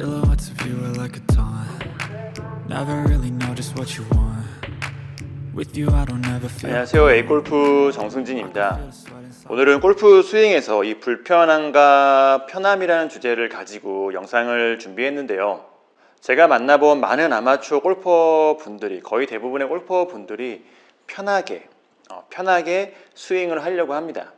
Silhouettes of you are like a taunt. Never really know just what you want. With you I don't ever feel. 안녕하세요. A골프 정승진입니다. 오늘은 골프 스윙에서 이 불편함과 편함이라는 주제를 가지고 영상을 준비했는데요. 제가 만나본 많은 아마추어 골퍼 분들이, 거의 대부분의 골퍼 분들이 편하게 스윙을 하려고 합니다.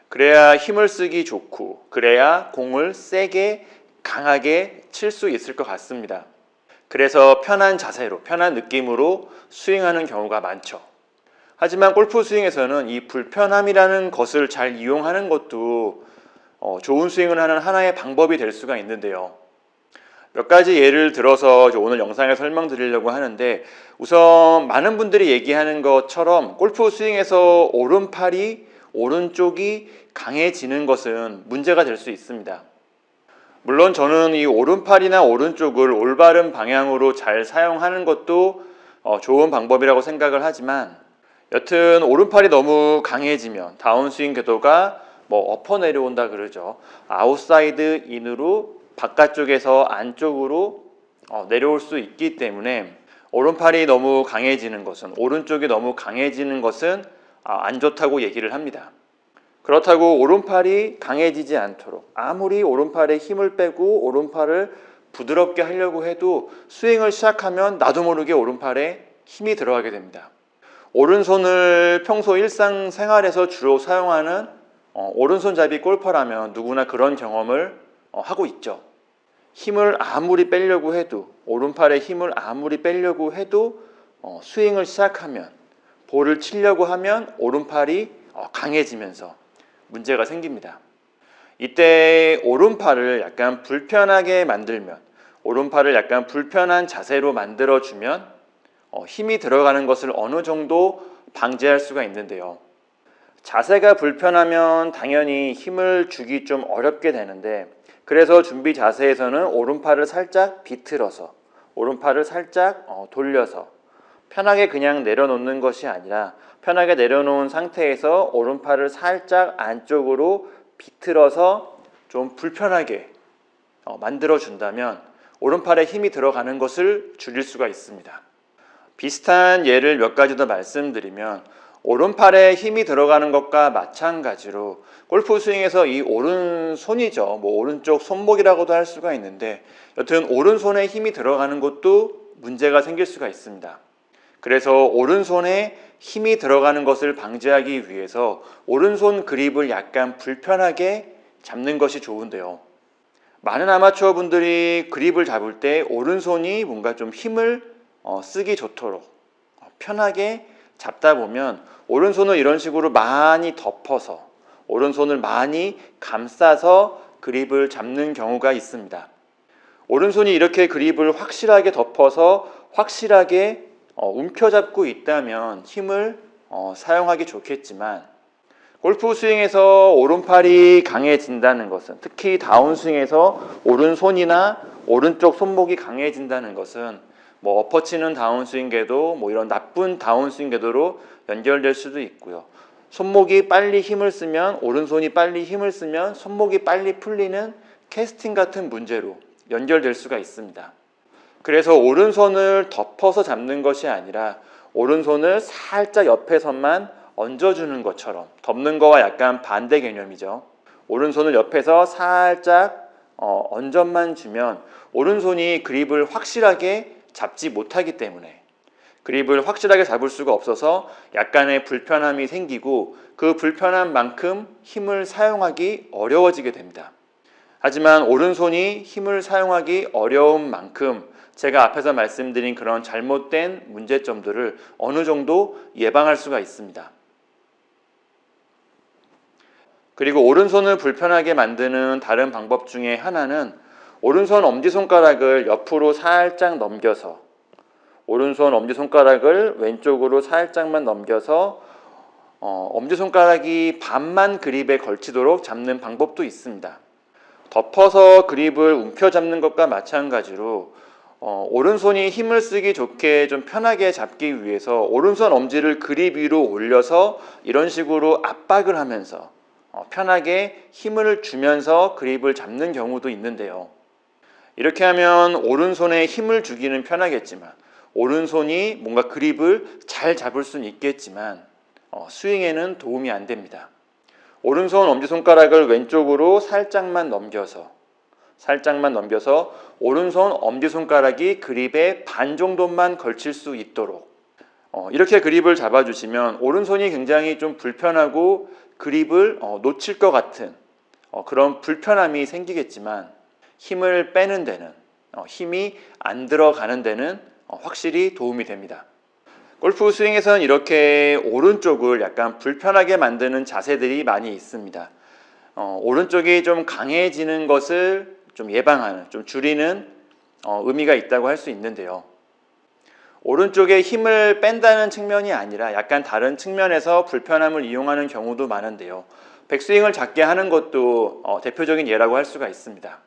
그래야 힘을 쓰기 좋고, 그래야 공을 세게 강하게 칠 수 있을 것 같습니다. 그래서 편한 자세로, 편한 느낌으로 스윙하는 경우가 많죠. 하지만 골프 스윙에서는 이 불편함이라는 것을 잘 이용하는 것도 좋은 스윙을 하는 하나의 방법이 될 수가 있는데요. 몇 가지 예를 들어서 오늘 영상에 설명드리려고 하는데, 우선 많은 분들이 얘기하는 것처럼 골프 스윙에서 오른쪽이 강해지는 것은 문제가 될 수 있습니다. 물론 저는 이 오른팔이나 오른쪽을 올바른 방향으로 잘 사용하는 것도 좋은 방법이라고 생각을 하지만, 여튼 오른팔이 너무 강해지면 다운스윙 궤도가 엎어 내려온다 그러죠. 아웃사이드 인으로 바깥쪽에서 안쪽으로 내려올 수 있기 때문에 오른팔이 너무 강해지는 것은, 오른쪽이 너무 강해지는 것은 안 좋다고 얘기를 합니다. 그렇다고 오른팔이 강해지지 않도록 아무리 오른팔에 힘을 빼고 오른팔을 부드럽게 하려고 해도 스윙을 시작하면 나도 모르게 오른팔에 힘이 들어가게 됩니다. 오른손을 평소 일상생활에서 주로 사용하는 오른손잡이 골퍼라면 누구나 그런 경험을 하고 있죠. 힘을 아무리 빼려고 해도, 오른팔에 힘을 아무리 빼려고 해도 스윙을 시작하면, 볼을 치려고 하면 오른팔이 강해지면서 문제가 생깁니다. 이때 오른팔을 약간 불편하게 만들면, 오른팔을 약간 불편한 자세로 만들어주면 힘이 들어가는 것을 어느 정도 방지할 수가 있는데요. 자세가 불편하면 당연히 힘을 주기 좀 어렵게 되는데, 그래서 준비 자세에서는 오른팔을 살짝 비틀어서, 오른팔을 살짝 돌려서 편하게 그냥 내려놓는 것이 아니라, 편하게 내려놓은 상태에서 오른팔을 살짝 안쪽으로 비틀어서 좀 불편하게 만들어준다면 오른팔에 힘이 들어가는 것을 줄일 수가 있습니다. 비슷한 예를 몇 가지 더 말씀드리면, 오른팔에 힘이 들어가는 것과 마찬가지로 골프 스윙에서 이 오른손이죠. 오른쪽 손목이라고도 할 수가 있는데, 여튼 오른손에 힘이 들어가는 것도 문제가 생길 수가 있습니다. 그래서 오른손에 힘이 들어가는 것을 방지하기 위해서 오른손 그립을 약간 불편하게 잡는 것이 좋은데요. 많은 아마추어 분들이 그립을 잡을 때 오른손이 뭔가 좀 힘을 쓰기 좋도록 편하게 잡다 보면 오른손을 이런 식으로 많이 덮어서, 오른손을 많이 감싸서 그립을 잡는 경우가 있습니다. 오른손이 이렇게 그립을 확실하게 덮어서 확실하게 움켜잡고 있다면 힘을 사용하기 좋겠지만, 골프 스윙에서 오른팔이 강해진다는 것은, 특히 다운스윙에서 오른손이나 오른쪽 손목이 강해진다는 것은 엎어치는 다운스윙 궤도, 이런 나쁜 다운스윙 궤도로 연결될 수도 있고요. 손목이 빨리 힘을 쓰면, 오른손이 빨리 힘을 쓰면 손목이 빨리 풀리는 캐스팅 같은 문제로 연결될 수가 있습니다. 그래서 오른손을 덮어서 잡는 것이 아니라 오른손을 살짝 옆에서만 얹어주는 것처럼, 덮는 거와 약간 반대 개념이죠. 오른손을 옆에서 살짝 얹어만 주면 오른손이 그립을 확실하게 잡지 못하기 때문에, 그립을 확실하게 잡을 수가 없어서 약간의 불편함이 생기고, 그 불편함만큼 힘을 사용하기 어려워지게 됩니다. 하지만 오른손이 힘을 사용하기 어려운 만큼 제가 앞에서 말씀드린 그런 잘못된 문제점들을 어느 정도 예방할 수가 있습니다. 그리고 오른손을 불편하게 만드는 다른 방법 중에 하나는, 오른손 엄지손가락을 옆으로 살짝 넘겨서, 오른손 엄지손가락을 왼쪽으로 살짝만 넘겨서 엄지손가락이 반만 그립에 걸치도록 잡는 방법도 있습니다. 덮어서 그립을 움켜잡는 것과 마찬가지로 오른손이 힘을 쓰기 좋게 좀 편하게 잡기 위해서 오른손 엄지를 그립 위로 올려서 이런 식으로 압박을 하면서 편하게 힘을 주면서 그립을 잡는 경우도 있는데요. 이렇게 하면 오른손에 힘을 주기는 편하겠지만 오른손이 뭔가 그립을 잘 잡을 수는 있겠지만 스윙에는 도움이 안 됩니다. 오른손 엄지손가락을 왼쪽으로 살짝만 넘겨서 오른손 엄지손가락이 그립에 반 정도만 걸칠 수 있도록 이렇게 그립을 잡아주시면 오른손이 굉장히 좀 불편하고 그립을 놓칠 것 같은 그런 불편함이 생기겠지만 힘을 빼는 데는 힘이 안 들어가는 데는 확실히 도움이 됩니다. 골프 스윙에서는 이렇게 오른쪽을 약간 불편하게 만드는 자세들이 많이 있습니다. 오른쪽이 좀 강해지는 것을 좀 예방하는, 좀 줄이는 의미가 있다고 할 수 있는데요. 오른쪽에 힘을 뺀다는 측면이 아니라 약간 다른 측면에서 불편함을 이용하는 경우도 많은데요. 백스윙을 작게 하는 것도 대표적인 예라고 할 수가 있습니다.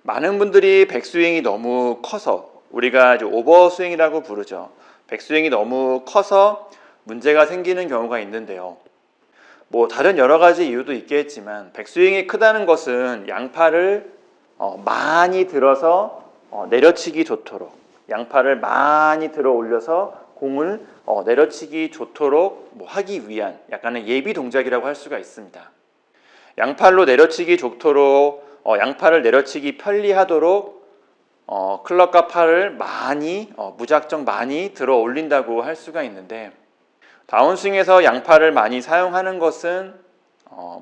많은 분들이 백스윙이 너무 커서 우리가 이제 오버스윙이라고 부르죠. 백스윙이 너무 커서 문제가 생기는 경우가 있는데요. 뭐 다른 여러 가지 이유도 있겠지만 백스윙이 크다는 것은 양팔을 많이 들어서 내려치기 좋도록 양팔을 많이 들어 올려서 공을 내려치기 좋도록 하기 위한 약간의 예비 동작이라고 할 수가 있습니다. 양팔로 내려치기 좋도록 양팔을 내려치기 편리하도록 클럽과 팔을 많이 무작정 많이 들어 올린다고 할 수가 있는데 다운스윙에서 양팔을 많이 사용하는 것은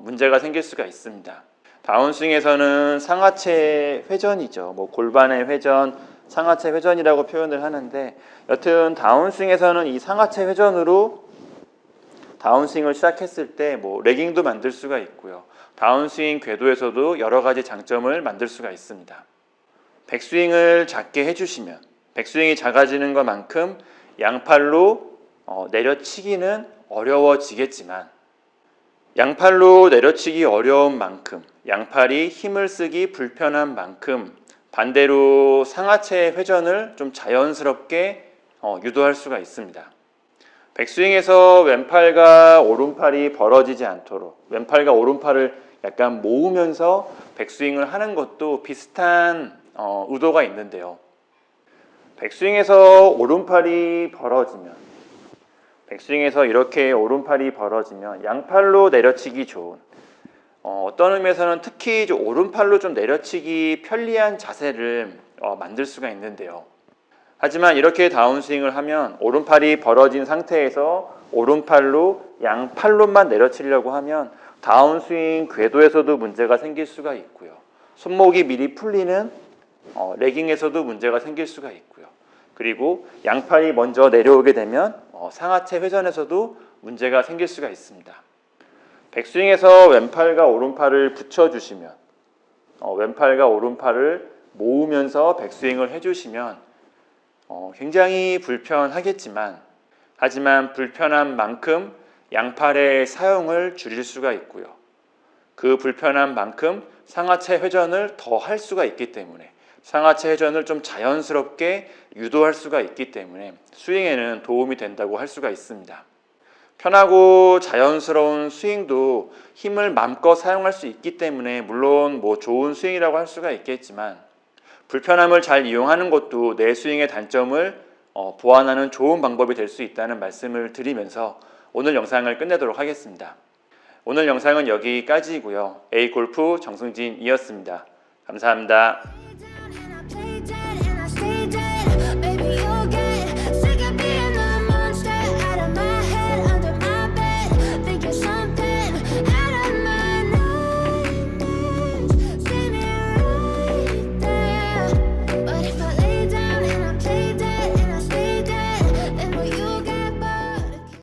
문제가 생길 수가 있습니다. 다운스윙에서는 상하체 회전이죠. 골반의 회전, 상하체 회전이라고 표현을 하는데 여튼 다운스윙에서는 이 상하체 회전으로 다운스윙을 시작했을 때 레깅도 만들 수가 있고요. 다운스윙 궤도에서도 여러 가지 장점을 만들 수가 있습니다. 백스윙을 작게 해주시면 백스윙이 작아지는 것만큼 양팔로 내려치기는 어려워지겠지만 양팔로 내려치기 어려운 만큼 양팔이 힘을 쓰기 불편한 만큼 반대로 상하체 회전을 좀 자연스럽게 유도할 수가 있습니다. 백스윙에서 왼팔과 오른팔이 벌어지지 않도록 왼팔과 오른팔을 약간 모으면서 백스윙을 하는 것도 비슷한 의도가 있는데요. 백스윙에서 오른팔이 벌어지면 백스윙에서 이렇게 오른팔이 벌어지면 양팔로 내려치기 좋은 어떤 의미에서는 특히 오른팔로 좀 내려치기 편리한 자세를 만들 수가 있는데요. 하지만 이렇게 다운스윙을 하면 오른팔이 벌어진 상태에서 오른팔로 양팔로만 내려치려고 하면 다운스윙 궤도에서도 문제가 생길 수가 있고요. 손목이 미리 풀리는 레깅에서도 문제가 생길 수가 있고요. 그리고 양팔이 먼저 내려오게 되면 상하체 회전에서도 문제가 생길 수가 있습니다. 백스윙에서 왼팔과 오른팔을 붙여주시면 왼팔과 오른팔을 모으면서 백스윙을 해주시면 굉장히 불편하겠지만 하지만 불편한 만큼 양팔의 사용을 줄일 수가 있고요. 그 불편한 만큼 상하체 회전을 더 할 수가 있기 때문에 상하체 회전을 좀 자연스럽게 유도할 수가 있기 때문에 스윙에는 도움이 된다고 할 수가 있습니다. 편하고 자연스러운 스윙도 힘을 마음껏 사용할 수 있기 때문에 물론 좋은 스윙이라고 할 수가 있겠지만 불편함을 잘 이용하는 것도 내 스윙의 단점을 보완하는 좋은 방법이 될 수 있다는 말씀을 드리면서 오늘 영상을 끝내도록 하겠습니다. 오늘 영상은 여기까지이고요. A골프 정승진이었습니다. 감사합니다.